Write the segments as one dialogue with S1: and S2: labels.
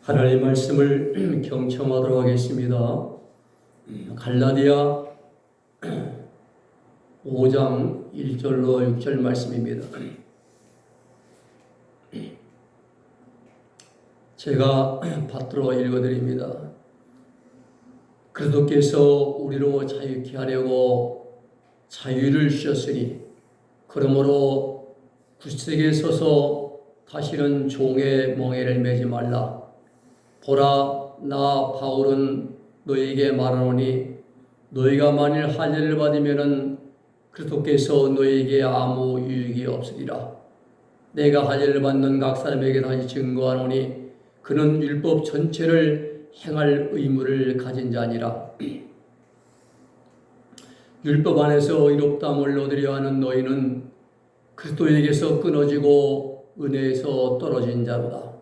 S1: 하나님의 말씀을 경청하도록 하겠습니다. 갈라디아 5장 1절로 6절 말씀입니다. 제가 받들어 읽어드립니다. 그리스도께서 우리로 자유케 하려고 자유를 주셨으니 그러므로 굳세게 서서 다시는 종의 멍에를 매지 말라. 보라, 나 바울은 너에게 말하노니 너희가 만일 할례를 받으면은 그리스도께서 너에게 아무 유익이 없으리라. 내가 할례를 받는 각 사람에게 다시 증거하노니 그는 율법 전체를 행할 의무를 가진 자니라. 율법 안에서 의롭다함을 얻으려 하는 너희는 그리스도에게서 끊어지고 은혜에서 떨어진 자로다.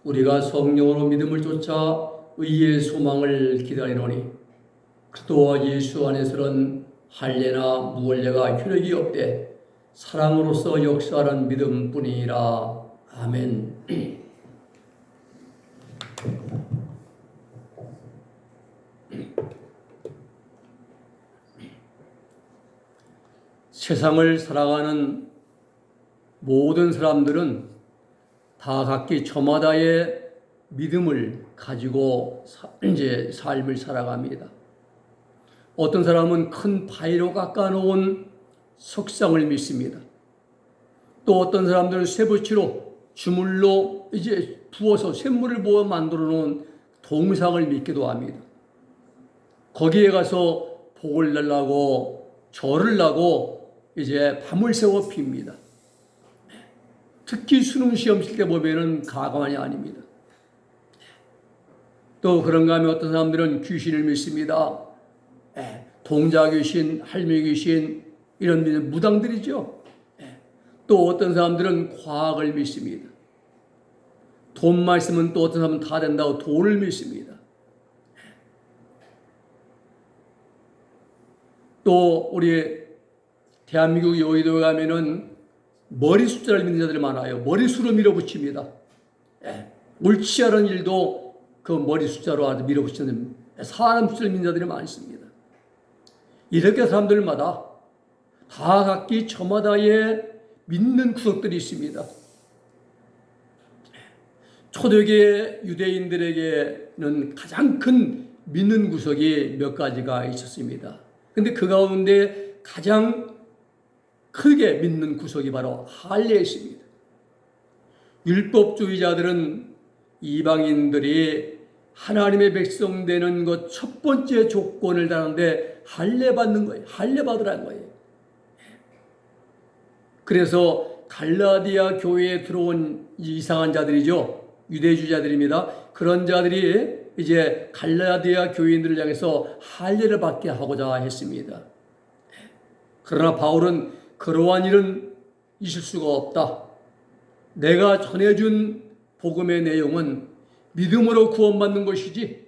S1: 우리가 성령으로 믿음을 쫓아 의의 소망을 기다리노니 그리스도와 예수 안에서는 할례나 무할례가 효력이 없되 사랑으로서 역사하는 믿음뿐이니라. 아멘. 세상을 살아가는 모든 사람들은 다 각기 저마다의 믿음을 가지고 이제 삶을 살아갑니다. 어떤 사람은 큰 바위로 깎아놓은 석상을 믿습니다. 또 어떤 사람들은 쇠붙이로 주물로 이제 부어서 샘물을 부어 만들어 놓은 동상을 믿기도 합니다. 거기에 가서 복을 내려고 절을 하고 이제 밤을 새워 빕니다. 특히 수능 시험 칠 때 보면은 가관이 아닙니다. 또 그런가 하면 어떤 사람들은 귀신을 믿습니다. 동자 귀신, 할미 귀신 이런 무당들이죠. 또 어떤 사람들은 과학을 믿습니다. 돈만 있으면 또 어떤 사람은 다 된다고 돈을 믿습니다. 또 우리 대한민국 여의도에 가면은 머리 숫자를 믿는 자들이 많아요. 머리수로 밀어붙입니다. 옳지 않은 일도 그 머리 숫자로 밀어붙이는 사람 숫자를 믿는 자들이 많습니다. 이렇게 사람들마다 다 각기 저마다의 믿는 구석들이 있습니다. 초대교회 유대인들에게는 가장 큰 믿는 구석이 몇 가지가 있었습니다. 근데 그 가운데 가장 크게 믿는 구석이 바로 할례였습니다. 율법주의자들은 이방인들이 하나님의 백성 되는 것 첫 번째 조건을 다는데 할례 받는 거예요. 할례 받으라는 거예요. 그래서 갈라디아 교회에 들어온 이상한 자들이죠. 유대주의자들입니다. 그런 자들이 이제 갈라디아 교인들을 향해서 할례를 받게 하고자 했습니다. 그러나 바울은 그러한 일은 있을 수가 없다. 내가 전해준 복음의 내용은 믿음으로 구원받는 것이지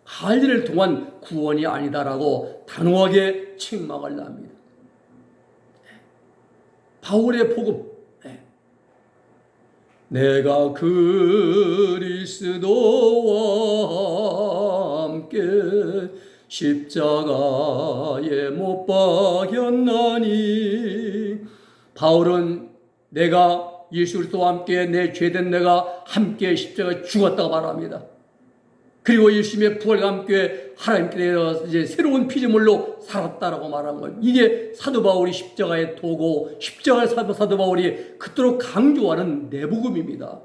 S1: 할례를 통한 구원이 아니다라고 단호하게 책망을 합니다. 바울의 복음, 내가 그리스도와 함께 십자가에 못 박였나니. 바울은 내가 예수 그리스도와 함께 내 죄된 내가 함께 십자가에 죽었다고 말합니다. 그리고 예수님의 부활과 함께 하나님께 이제 새로운 피조물로 살았다라고 말한 거예요. 이게 사도 바울이 십자가에 도고 십자가의 사도 바울이 그토록 강조하는 내복음입니다.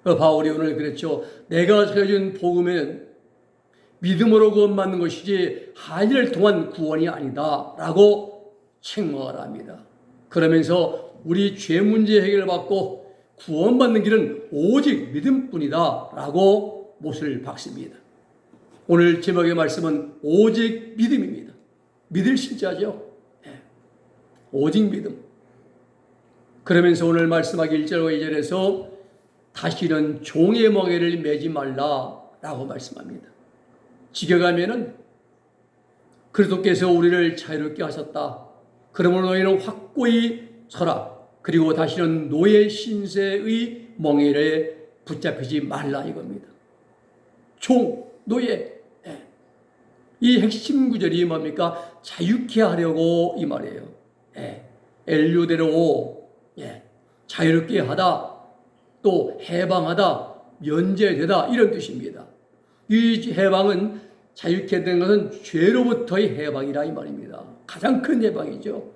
S1: 바울이 오늘 그랬죠. 내가 전해준 복음은 믿음으로 구원받는 것이지 할례를 통한 구원이 아니다라고 책망을 합니다. 그러면서 우리 죄 문제 해결을 받고 구원받는 길은 오직 믿음뿐이다라고 못을 박습니다. 오늘 제목의 말씀은 오직 믿음입니다. 믿을 신자죠. 오직 믿음. 그러면서 오늘 말씀하기 1절과 2절에서 다시는 종의 멍에를 매지 말라라고 말씀합니다. 직역하면은 그리스도께서 우리를 자유롭게 하셨다. 그러므로 너희는 확고히 서라. 그리고 다시는 노예 신세의 멍에에 붙잡히지 말라 이겁니다. 종, 노예. 이 핵심 구절이 뭡니까? 자유케 하려고 이 말이에요. 엘류데로, 자유롭게 하다, 또 해방하다, 면제되다 이런 뜻입니다. 이 해방은 자유케 된 것은 죄로부터의 해방이라 이 말입니다. 가장 큰 해방이죠.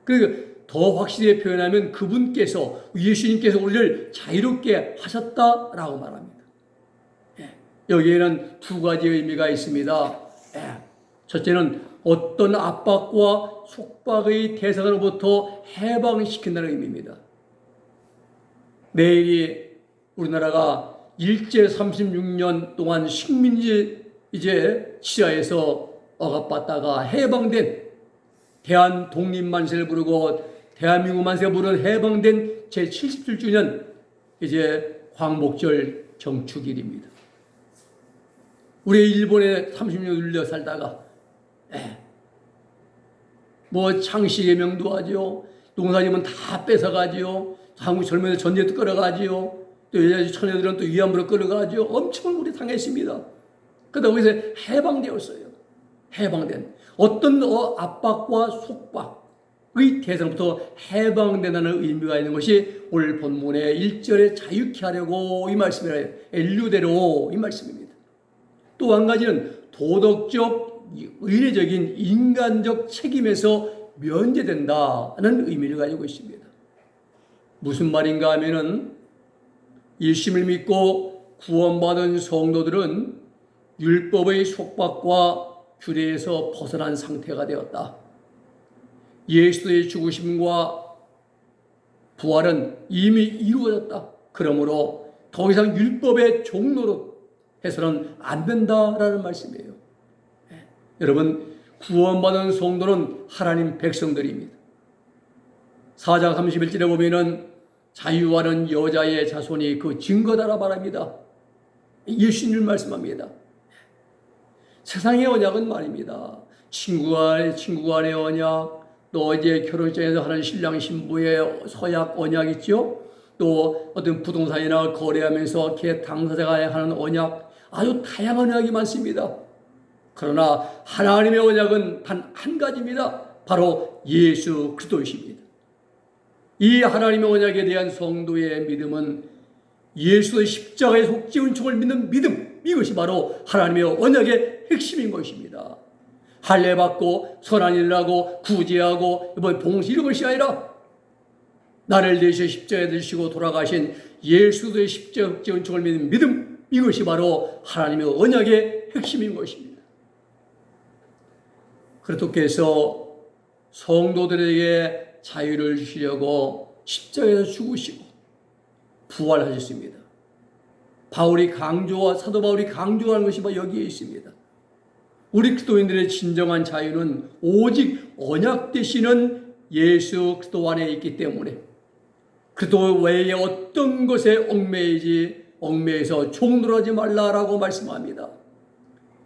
S1: 그리고 더 확실히 표현하면 그분께서, 예수님께서 우리를 자유롭게 하셨다라고 말합니다. 여기에는 두 가지 의미가 있습니다. 첫째는 어떤 압박과 속박의 대상으로부터 해방시킨다는 의미입니다. 내일이 우리나라가 일제 36년 동안 식민지 치하에서 억압받다가 해방된, 대한 독립만세를 부르고 대한민국 만세를 부른 해방된 제77주년 광복절 경축일입니다. 우리 일본에 30년 눌려 살다가 뭐 창씨개명도 하죠. 농사지면 다 뺏어가지요. 한국 젊은이들 전쟁도 끌어가지요. 또 여자 처녀들은 또 위안부로 끌어가지요. 엄청 우리 당했습니다. 그러다 거기서 해방되었어요. 해방된 어떤 압박과 속박의 대상부터 해방된다는 의미가 있는 것이 오늘 본문의 1절에 자유케 하려고 이 말씀이라 엘류데로 이 말씀입니다. 또 한 가지는 도덕적, 의례적인 인간적 책임에서 면제된다는 의미를 가지고 있습니다. 무슨 말인가 하면은 일심을 믿고 구원받은 성도들은 율법의 속박과 규례에서 벗어난 상태가 되었다. 예수의 죽으심과 부활은 이미 이루어졌다. 그러므로 더 이상 율법의 종로로 해서는 안 된다라는 말씀이에요. 여러분, 구원받은 성도는 하나님 백성들입니다. 4장 31절에 보면은 자유하는 여자의 자손이 그 증거다라 말합니다. 예수님 말씀합니다. 세상의 언약은 말입니다. 친구 간의 언약, 또 결혼식장에서 하는 신랑 신부의 서약 언약 있죠? 또 어떤 부동산이나 거래하면서 당사자가 하는 언약, 아주 다양한 언약이 많습니다. 그러나 하나님의 언약은 단 한 가지입니다. 바로 예수 그리스도이십니다. 이 하나님의 언약에 대한 성도의 믿음은 예수의 십자가의 속죄 은총을 믿는 믿음, 이것이 바로 하나님의 언약의 핵심인 것입니다. 할례 받고 선한 일을 하고 구제하고 이번 봉시 이런 것이 아니라 나를 대신 십자가에 들시고 돌아가신 예수의 십자가 속죄 은총을 믿는 믿음, 이것이 바로 하나님의 언약의 핵심인 것입니다. 그리스도께서 성도들에게 자유를 주시려고 십자가에서 죽으시고 부활하셨습니다. 사도 바울이 강조하는 것이 바로 여기에 있습니다. 우리 그리스도인들의 진정한 자유는 오직 언약 되시는 예수 그리스도 안에 있기 때문에 그리스도 외에 어떤 것에 얽매여서 종노하지 말라라고 말씀합니다.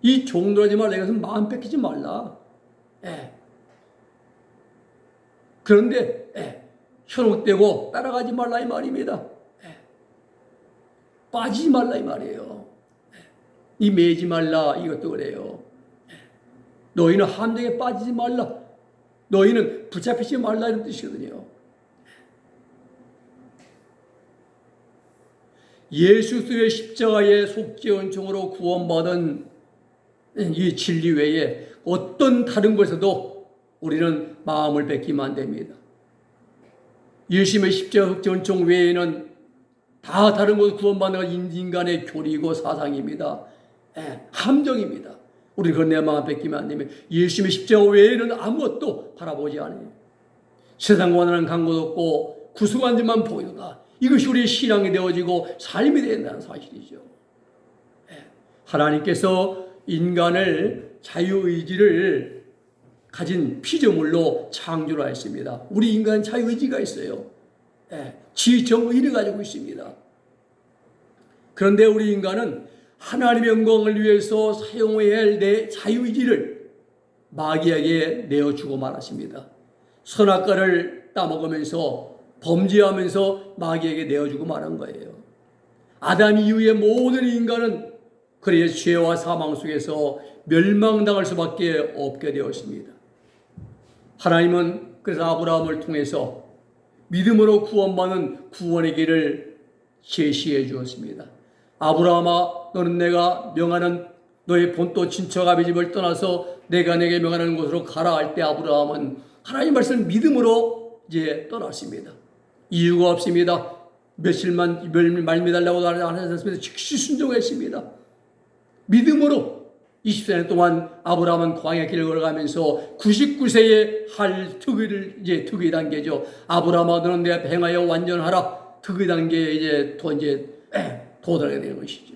S1: 이 종노하지 말라, 이것은 마음 뺏기지 말라. 그런데 현혹되고 따라가지 말라 이 말입니다. 빠지지 말라 이 말이에요. 이 매지 말라 이것도 그래요. 너희는 함정에 빠지지 말라. 너희는 붙잡히지 말라 이런 뜻이거든요. 예수 그리스도의 십자가의 속죄 은총으로 구원받은 이 진리 외에 어떤 다른 것에도 우리는 마음을 뺏기면 안 됩니다. 예수님의 십자가 속죄 은총 외에는 다 다른 것 구원받는 건 인간의 교리고 사상입니다. 함정입니다. 우리 그런 내 마음 뺏기면 안 되면 예수님의 십자가 외에는 아무것도 바라보지 않아요. 세상과 나는 간것 없고 구속한 줄만 보이도다. 이것이 우리의 신앙이 되어지고 삶이 된다는 사실이죠. 하나님께서 인간을 자유의지를 가진 피조물로 창조를 하였습니다. 우리 인간은 자유의지가 있어요. 지정의를 가지고 있습니다. 그런데 우리 인간은 하나님의 영광을 위해서 사용해야 할 내 자유의지를 마귀에게 내어주고 말았습니다. 선악과를 따먹으면서 범죄하면서 마귀에게 내어주고 말한 거예요. 아담 이후의 모든 인간은 그의 죄와 사망 속에서 멸망당할 수밖에 없게 되었습니다. 하나님은 그래서 아브라함을 통해서 믿음으로 구원받는 구원의 길을 제시해 주었습니다. 아브라함아, 너는 내가 명하는 너의 본토 친척 아비 집을 떠나서 내가 내게 명하는 곳으로 가라 할 때 아브라함은 하나님 말씀을 믿음으로 이제 떠났습니다. 이유가 없습니다. 며칠만 말미달라고 하셨습니다. 즉시 순종했습니다. 믿음으로 20년 동안 아브라함은 광야 길을 걸어가면서 99세에 할 특의 단계죠. 아브라함아, 너는 내 앞에 행하여 완전하라. 특의 단계에 이제 도달하게 되는 것이죠.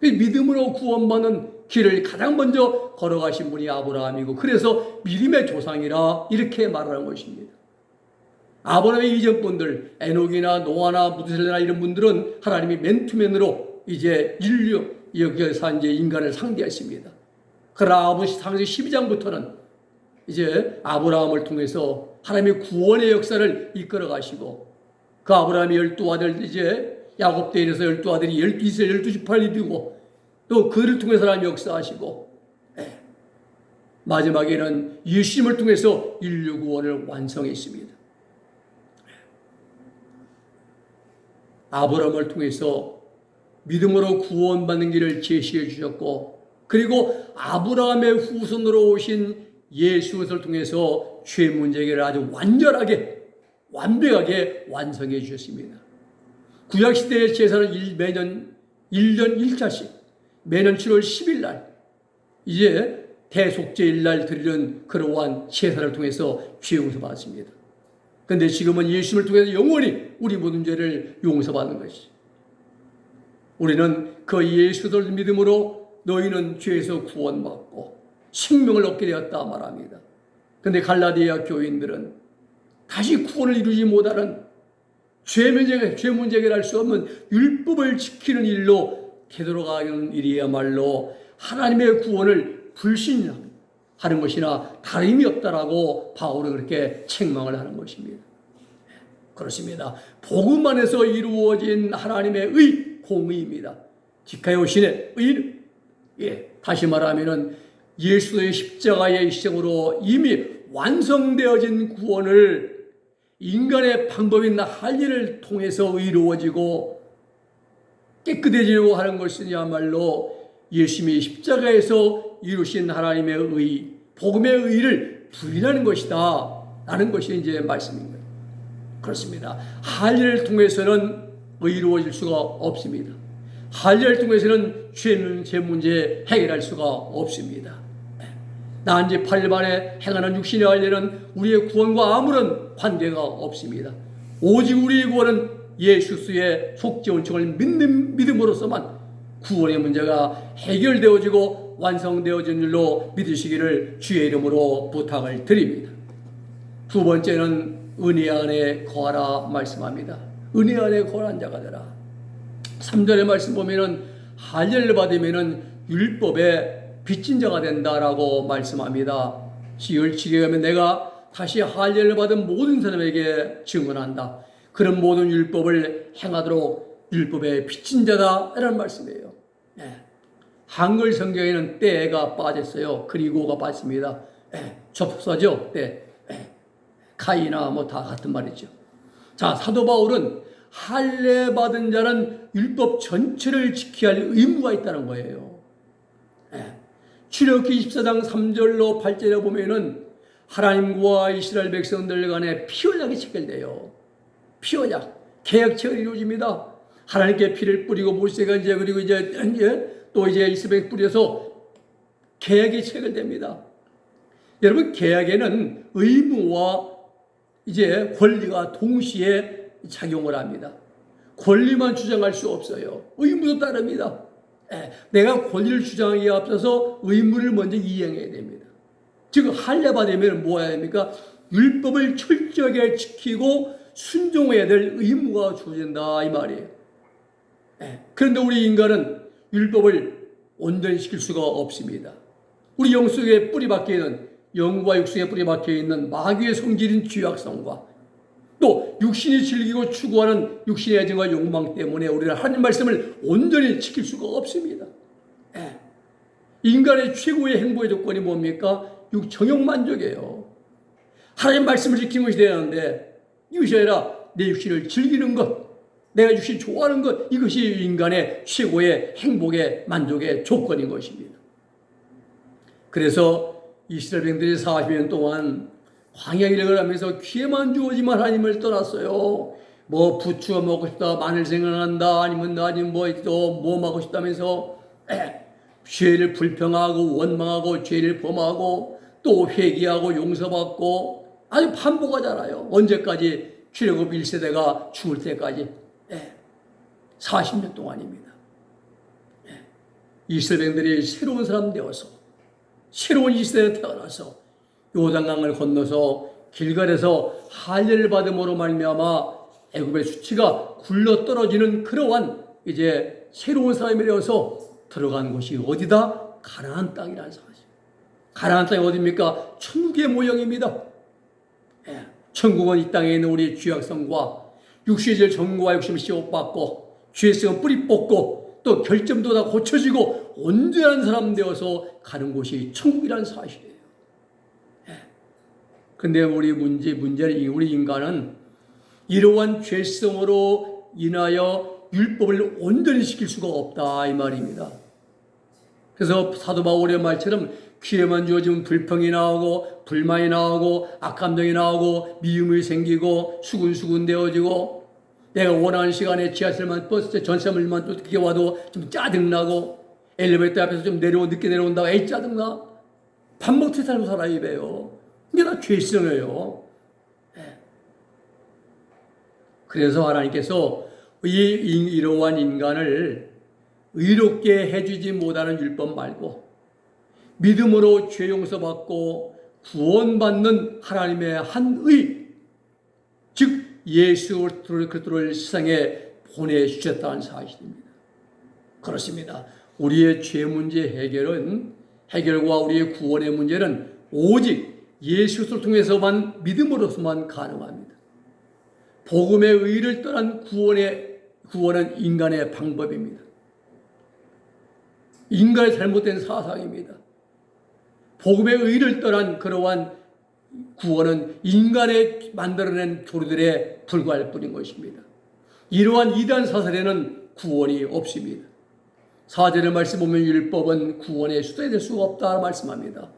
S1: 믿음으로 구원받는 길을 가장 먼저 걸어가신 분이 아브라함이고, 그래서 믿음의 조상이라 이렇게 말하는 것입니다. 아브라함의 이전 분들, 에녹이나 노아나 무드셀라나 이런 분들은 하나님이 맨투맨으로 이제 인류 여기에서 이제 인간을 상대했습니다. 그러나 창세기 12장부터는 이제 아브라함을 통해서 하나님의 구원의 역사를 이끌어 가시고, 그 아브라함의 12아들 이제 야곱 때에 이르러서 12아들이 이스라엘 12지파를 이루고, 또 그를 통해서 하나님 역사하시고, 마지막에는 예수님을 통해서 인류 구원을 완성했습니다. 아브라함을 통해서 믿음으로 구원받는 길을 제시해 주셨고, 그리고 아브라함의 후손으로 오신 예수 그리스도를 통해서 죄 문제 해결을 아주 완벽하게 완성해 주셨습니다. 구약시대의 제사는 매년 1년 1차씩 매년 7월 10일 날 이제 대속죄일 날 드리는 그러한 제사를 통해서 죄 용서받습니다. 그런데 지금은 예수님을 통해서 영원히 우리 모든 죄를 용서받는 것이죠. 우리는 그 예수를 믿음으로 너희는 죄에서 구원받고 생명을 얻게 되었다 말합니다. 그런데 갈라디아 교인들은 다시 구원을 이루지 못하는 죄 문제 해결할 수 없는 율법을 지키는 일로 되돌아가는 일이야말로 하나님의 구원을 불신하는 것이나 다름이 없다라고 바울은 그렇게 책망을 하는 것입니다. 그렇습니다. 복음 안에서 이루어진 하나님의 공의입니다. 디카요신의 의는, 다시 말하면은 예수의 십자가의 희생으로 이미 완성되어진 구원을 인간의 방법이나 할 일을 통해서 이루어지고 깨끗해지려고 하는 것이야말로 예수님이 십자가에서 이루신 하나님의 의, 복음의 의를 부인하는 것이다 라는 것이 이제 말씀입니다. 그렇습니다. 할 일을 통해서는 의로워질 수가 없습니다. 할 일을 통해서는 죄 문제 해결할 수가 없습니다. 난지 8일 만에 행하는 육신의 할 일은 우리의 구원과 아무런 관계가 없습니다. 오직 우리의 구원은 예수 그리스도의 속죄 은총을 믿음으로서만 구원의 문제가 해결되어지고 완성되어진 줄로 믿으시기를 주의 이름으로 부탁을 드립니다. 두 번째는 은혜 안에 거하라 말씀합니다. 은혜 안에 거하는 자가 되라. 3절의 말씀 보면은 할례를 받으면은 율법의 빚진 자가 된다라고 말씀합니다. 17절에 가면 내가 다시 할례를 받은 모든 사람에게 증언한다. 그런 모든 율법을 행하도록 율법의 빚진 자다라는 말씀이에요. 한글 성경에는 때가 빠졌어요. 그리고가 빠집니다. 접속사죠. 때. 카이나 뭐 다 같은 말이죠. 자, 사도 바울은 할례 받은 자는 율법 전체를 지켜야 할 의무가 있다는 거예요. 출애굽기 24장 3절로 8절에 보면은 하나님과 이스라엘 백성들 간에 피언약이 체결돼요. 피언약, 계약체가 이루어집니다. 하나님께 피를 뿌리고 모세가 이제 그리고 또 이스라엘 뿌려서 계약이 체결됩니다. 여러분, 계약에는 의무와 이제 권리가 동시에 작용을 합니다. 권리만 주장할 수 없어요. 의무도 따릅니다. 내가 권리를 주장하기에 앞서서 의무를 먼저 이행해야 됩니다. 즉 할례 받으면 뭐 해야 됩니까? 율법을 철저하게 지키고 순종해야 될 의무가 주어진다 이 말이에요. 그런데 우리 인간은 율법을 온전히 지킬 수가 없습니다. 우리 영 속에 뿌리 박혀 있는, 영과 육속에 뿌리 박혀 있는 마귀의 성질인 죄악성과 또 육신이 즐기고 추구하는 육신의 애정과 욕망 때문에 우리는 하나님 말씀을 온전히 지킬 수가 없습니다. 예. 인간의 최고의 행복의 조건이 뭡니까? 정욕만족이에요. 하나님 말씀을 지키는 것이 되는데 이것이 아니라 내 육신을 즐기는 것, 내가 육신 좋아하는 것, 이것이 인간의 최고의 행복의 만족의 조건인 것입니다. 그래서 이스라엘 백성들이 40년 동안 광야 길을 하면서 귀에만 주어지만 하나님을 떠났어요. 뭐 부추가 먹고 싶다, 마늘 생각난다, 아니면 뭐 먹고 싶다면서 죄를 불평하고 원망하고 죄를 범하고 또 회개하고 용서받고 아주 반복하잖아요. 언제까지? 출애굽 1세대가 죽을 때까지 40년 동안입니다. 이스라엘 백성들이 새로운 사람 되어서 새로운 이스라엘에 태어나서 요단강을 건너서 길갈에서 할례를 받음으로 말미암아 애굽의 수치가 굴러 떨어지는 그러한 이제 새로운 사람이 되어서 들어간 곳이 어디다? 가나안 땅이라는 사실. 가나안 땅이 어디입니까? 천국의 모형입니다. 천국은 이 땅에 있는 우리의 죄악성과 육신의 정과 욕심을 씌워받고 죄성은 뿌리 뽑고 또 결점도 다 고쳐지고 온전한 사람 되어서 가는 곳이 천국이라는 사실이에요. 그런데 문제는 우리 인간은 이러한 죄성으로 인하여 율법을 온전히 지킬 수가 없다 이 말입니다. 그래서 사도 바울의 말처럼 귀에만 주어지면 불평이 나오고 불만이 나오고 악감정이 나오고 미움이 생기고 수군수군 되어지고 내가 원하는 시간에 지하철만 버스 전철만 또 늦게 와도 좀 짜증나고 엘리베이터 앞에서 좀 늦게 내려온다고 에이 짜증나 밥 먹듯이 살고 살아 이래요. 이게 다 죄성이에요. 그래서 하나님께서 이러한 인간을 의롭게 해주지 못하는 율법 말고 믿음으로 죄 용서받고 구원받는 하나님의 한 의, 즉 예수 그리스도를 세상에 보내주셨다는 사실입니다. 그렇습니다. 우리의 죄 문제 해결과 우리의 구원의 문제는 오직 예수 그리스도를 통해서만 믿음으로서만 가능합니다. 복음의 의를 떠난 구원은 인간의 방법입니다. 인간의 잘못된 사상입니다. 복음의 의를 떠난 그러한 구원은 인간의 만들어낸 교리들에 불과할 뿐인 것입니다. 이러한 이단 사설에는 구원이 없습니다. 4절의 말씀 보면 율법은 구원의 수단이 될 수가 없다 말씀합니다.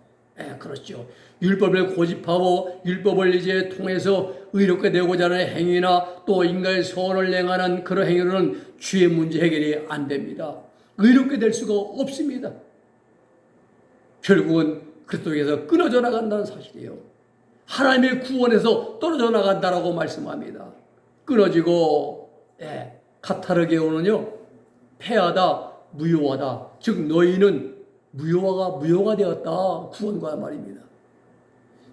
S1: 그렇죠. 율법을 고집하고 율법을 이제 통해서 의롭게 되고자 하는 행위나 또 인간의 소원을 행하는 그런 행위로는 죄의 문제 해결이 안 됩니다. 의롭게 될 수가 없습니다. 결국은 그리스도에서 끊어져 나간다는 사실이에요. 하나님의 구원에서 떨어져 나간다라고 말씀합니다. 끊어지고 카타르게오는요 패하다 무효하다 즉 너희는 무효가 되었다 구원과 말입니다.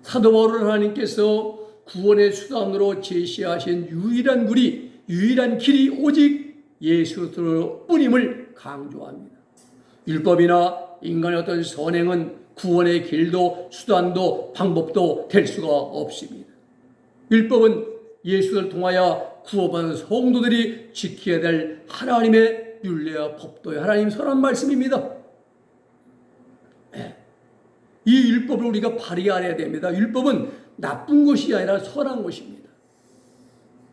S1: 사도 바울은 하나님께서 구원의 수단으로 제시하신 유일한 길이 오직 예수 그리스도 뿐임을 강조합니다. 율법이나 인간의 어떤 선행은 구원의 길도 수단도 방법도 될 수가 없습니다. 율법은 예수를 통하여 구원받은 성도들이 지켜야 될 하나님의 율례와 법도의 하나님 선한 말씀입니다. 이 율법을 우리가 발휘해야 됩니다. 율법은 나쁜 것이 아니라 선한 것입니다.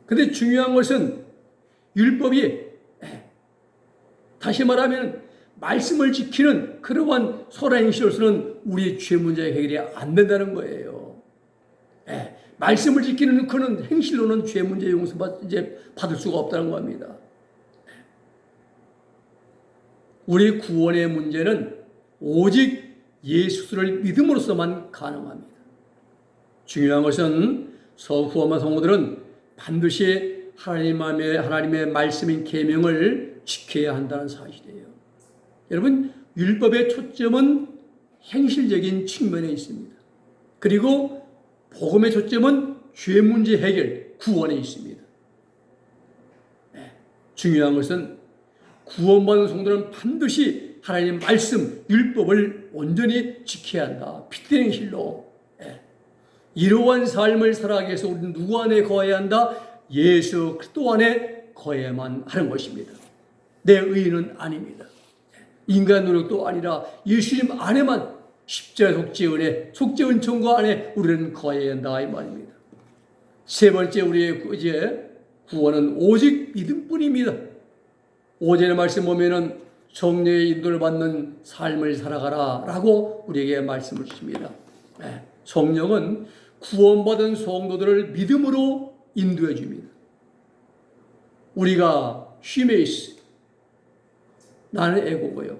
S1: 그런데 중요한 것은 율법이 다시 말하면 말씀을 지키는 그러한 선한 행실로서는 우리의 죄 문제 해결이 안 된다는 거예요. 말씀을 지키는 그런 행실로는 죄 문제 받을 수가 없다는 겁니다. 우리 구원의 문제는 오직 예수를 믿음으로서만 가능합니다. 중요한 것은 구원받은 성도들은 반드시 하나님의 말씀인 계명을 지켜야 한다는 사실이에요. 여러분, 율법의 초점은 행실적인 측면에 있습니다. 그리고 복음의 초점은 죄 문제 해결, 구원에 있습니다. 중요한 것은 구원받은 성도는 반드시 하나님의 말씀, 율법을 온전히 지켜야 한다. 핏된 행실로. 이러한 삶을 살아가기 위해서 우리는 누구 안에 거해야 한다? 예수 그리스도 안에 거해야만 하는 것입니다. 내 의는 아닙니다. 인간 노력도 아니라 예수님 안에만 십자가 속죄 은혜, 속죄 은총과 안에 우리는 거해야 한다 이 말입니다. 세 번째 우리의 이제 구원은 오직 믿음뿐입니다. 5절의 말씀 보면은 성령의 인도를 받는 삶을 살아가라 라고 우리에게 말씀을 주십니다. 성령은 구원받은 성도들을 믿음으로 인도해 줍니다. 우리가 휘메이스, 나는 에고고요.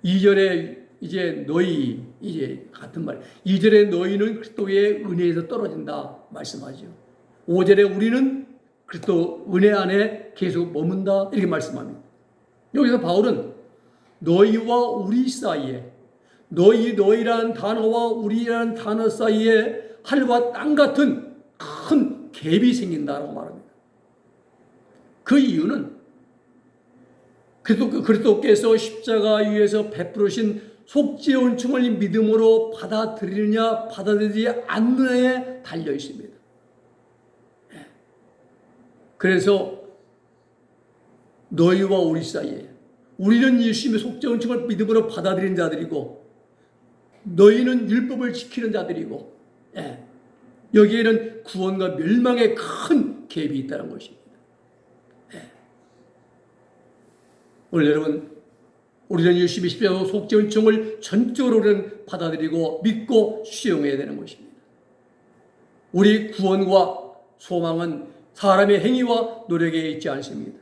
S1: 2절에 이제 너희, 이제 같은 말, 2절에 너희는 그리스도의 은혜에서 떨어진다 말씀하죠. 5절에 우리는 그리스도 은혜 안에 계속 머문다 이렇게 말씀합니다. 여기서 바울은 너희와 우리 사이에, 너희라는 단어와 우리라는 단어 사이에 하늘과 땅 같은 큰 갭이 생긴다라고 말합니다. 그 이유는 그리스도께서 십자가 위에서 베푸르신 속죄 은총을 믿음으로 받아들이느냐 받아들이지 않느냐에 달려 있습니다. 그래서 너희와 우리 사이에, 우리는 예수님의 속죄 은총을 믿음으로 받아들이는 자들이고 너희는 율법을 지키는 자들이고, 여기에는 구원과 멸망의 큰 갭이 있다는 것입니다. 오늘 여러분, 우리는 예수님의 십자가 속죄 은총을 전적으로 우리는 받아들이고 믿고 수용해야 되는 것입니다. 우리 구원과 소망은 사람의 행위와 노력에 있지 않습니다.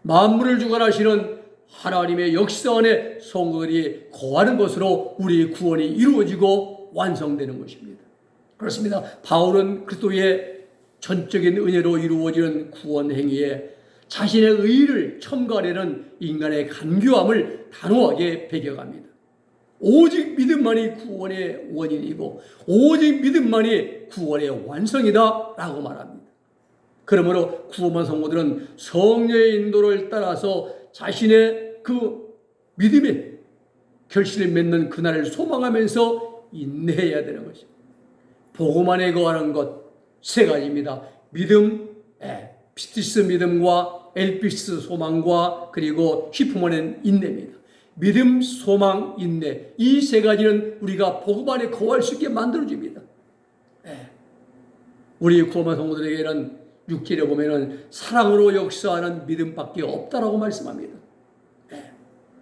S1: 만물을 주관하시는 하나님의 역사 안에 성도들이 거하는 것으로 우리의 구원이 이루어지고 완성되는 것입니다. 그렇습니다. 바울은 그리스도의 전적인 은혜로 이루어지는 구원 행위에 자신의 의의를 첨가하려는 인간의 간교함을 단호하게 배격합니다. 오직 믿음만이 구원의 원인이고 오직 믿음만이 구원의 완성이다 라고 말합니다. 그러므로 구원받은 성도들은 성령의 인도를 따라서 자신의 그 믿음의 결실을 맺는 그날을 소망하면서 인내해야 되는 것입니다. 복음 안에 거하는 것 세 가지입니다. 믿음, 피티스 믿음과 엘피스 소망과 그리고 히프모는 인내입니다. 믿음, 소망, 인내, 이 세 가지는 우리가 복음 안에 거할 수 있게 만들어줍니다. 우리 구원받은 성도들에게는 6절에 보면은 사랑으로 역사하는 믿음밖에 없다라고 말씀합니다.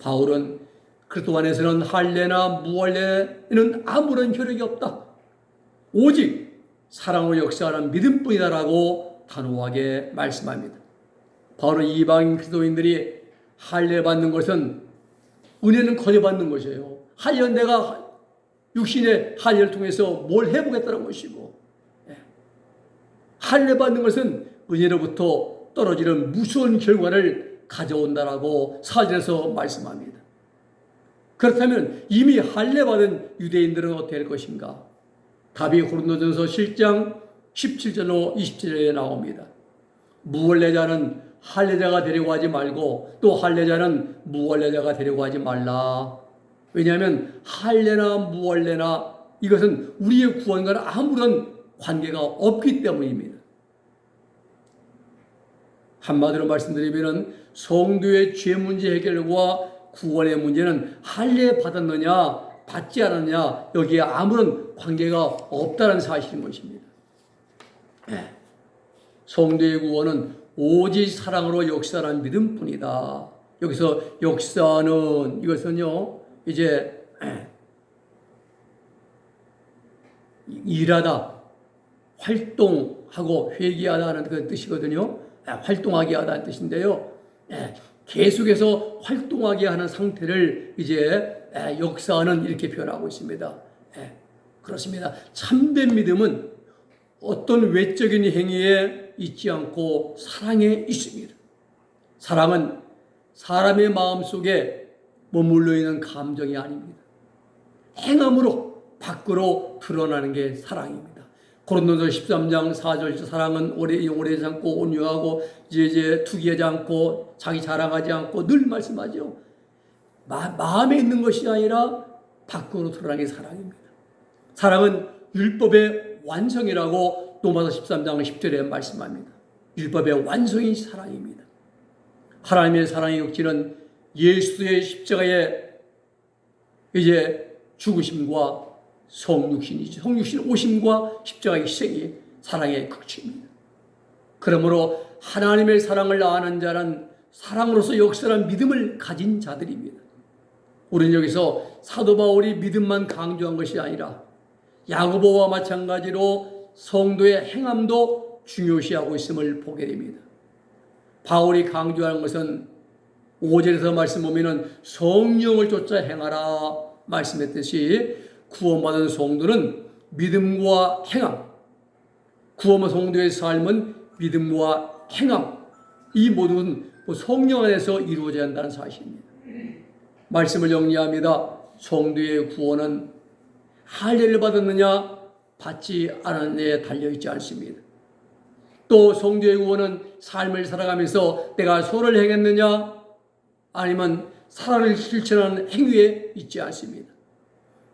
S1: 바울은 그리스도 안에서는 할례나 무할례는 아무런 효력이 없다. 오직 사랑으로 역사하는 믿음뿐이다라고 단호하게 말씀합니다. 바울은 이방인 그리스도인들이 할례 받는 것은 은혜는 거저받는 것이에요. 할례는 내가 육신의 할례를 통해서 뭘 해보겠다는 것이고, 할례 받는 것은 은혜로부터 떨어지는 무서운 결과를 가져온다라고 사절에서 말씀합니다. 그렇다면 이미 할례 받은 유대인들은 어떻게 할 것인가? 답이 고린도전서 7장 17절로 20절에 나옵니다. 무할례자는 할례자가 되려고 하지 말고 또 할례자는 무할례자가 되려고 하지 말라. 왜냐하면 할례나 무할례나 이것은 우리의 구원과는 아무런 관계가 없기 때문입니다. 한마디로 말씀드리면 성도의 죄 문제 해결과 구원의 문제는 할례 받았느냐 받지 않았느냐 여기에 아무런 관계가 없다는 사실인 것입니다. 성도의 구원은 오직 사랑으로 역사하는 믿음뿐이다. 여기서 역사는 이것은요 이제 일하다, 활동하고 회개하다는 그런 뜻이거든요. 활동하게 하다는 뜻인데요. 계속해서 활동하게 하는 상태를 이제 역사는 이렇게 표현하고 있습니다. 그렇습니다. 참된 믿음은 어떤 외적인 행위에 있지 않고 사랑에 있습니다. 사랑은 사람의 마음속에 머물러 있는 감정이 아닙니다. 행함으로 밖으로 드러나는 게 사랑입니다. 고린도서 13장 4절 사랑은 오래 참고 온유하고 이제 투기하지 않고 자기 자랑하지 않고 늘 말씀하죠. 마음에 있는 것이 아니라 밖으로 드러나는 게 사랑입니다. 사랑은 율법의 완성이라고 로마서 13장 10절에 말씀합니다. 율법의 완성이 사랑입니다. 하나님의 사랑의 극치는 예수의 십자가의 이제 죽으심과 성육신이죠. 성육신 오심과 십자가의 희생이 사랑의 극치입니다. 그러므로 하나님의 사랑을 아는 자는 사랑으로서 역설한 믿음을 가진 자들입니다. 우리는 여기서 사도 바울이 믿음만 강조한 것이 아니라 야고보와 마찬가지로 성도의 행함도 중요시하고 있음을 보게 됩니다. 바울이 강조하는 것은 5절에서 말씀 보면은 성령을 쫓아 행하라 말씀했듯이 구원받은 성도는 믿음과 행함, 구원받은 성도의 삶은 믿음과 행함, 이 모든 성령 안에서 이루어져야 한다는 사실입니다. 말씀을 정리합니다. 성도의 구원은 할례를 받았느냐 받지 않았느냐에 달려있지 않습니다. 또 성도의 구원은 삶을 살아가면서 내가 선을 행했느냐 아니면 사랑을 실천하는 행위에 있지 않습니다.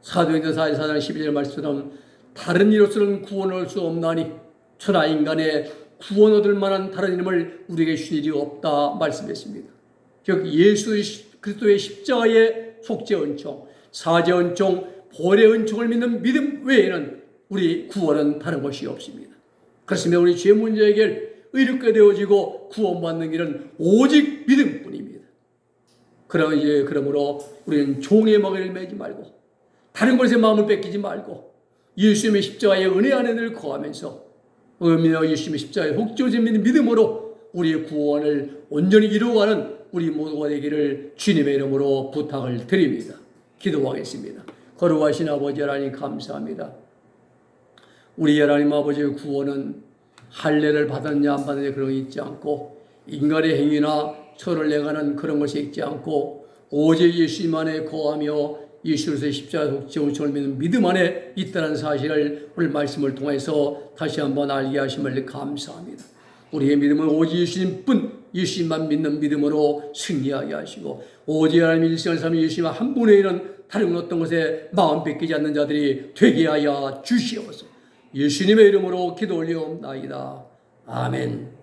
S1: 사도행전 4장 12절 말씀처럼 다른 이로서는 구원을 얻을 수 없나니 천하 인간의 구원 얻을 만한 다른 이름을 우리에게 주신 일이 없다 말씀했습니다. 즉 예수 그리스도의 십자가의 속죄 은총, 사죄 은총, 보혈의 은총을 믿는 믿음 외에는 우리 구원은 다른 것이 없습니다. 그렇습니다. 우리 죄 문제 해결 의롭게 되어지고 구원받는 길은 오직 믿음뿐입니다. 그러므로 우리는 종의 먹이를 매지 말고 다른 것에 마음을 뺏기지 말고 예수님의 십자가의 은혜 안에 늘 거하면서 예수님의 십자가의 속죄를 믿는 믿음으로 우리의 구원을 온전히 이루어가는 우리 모두가 되기를 주님의 이름으로 부탁을 드립니다. 기도하겠습니다. 거룩하신 아버지 하나님 감사합니다. 우리 하나님 아버지의 구원은 할례를 받았냐 안 받았냐 그런 게 있지 않고 인간의 행위나 철을 내가는 그런 것이 있지 않고 오직 예수님 안에 거하며 예수의 십자가 속죄 은총을 믿는 믿음 안에 있다는 사실을 오늘 말씀을 통해서 다시 한번 알게 하심을 감사합니다. 우리의 믿음은 오직 예수님뿐 예수님만 믿는 믿음으로 승리하게 하시고 오직 하나님 일생을 삶은 예수님 한 분에 이른 다른 어떤 것에 마음 뺏기지 않는 자들이 되게 하여 주시옵소서. 예수님의 이름으로 기도 올리옵나이다. 아멘.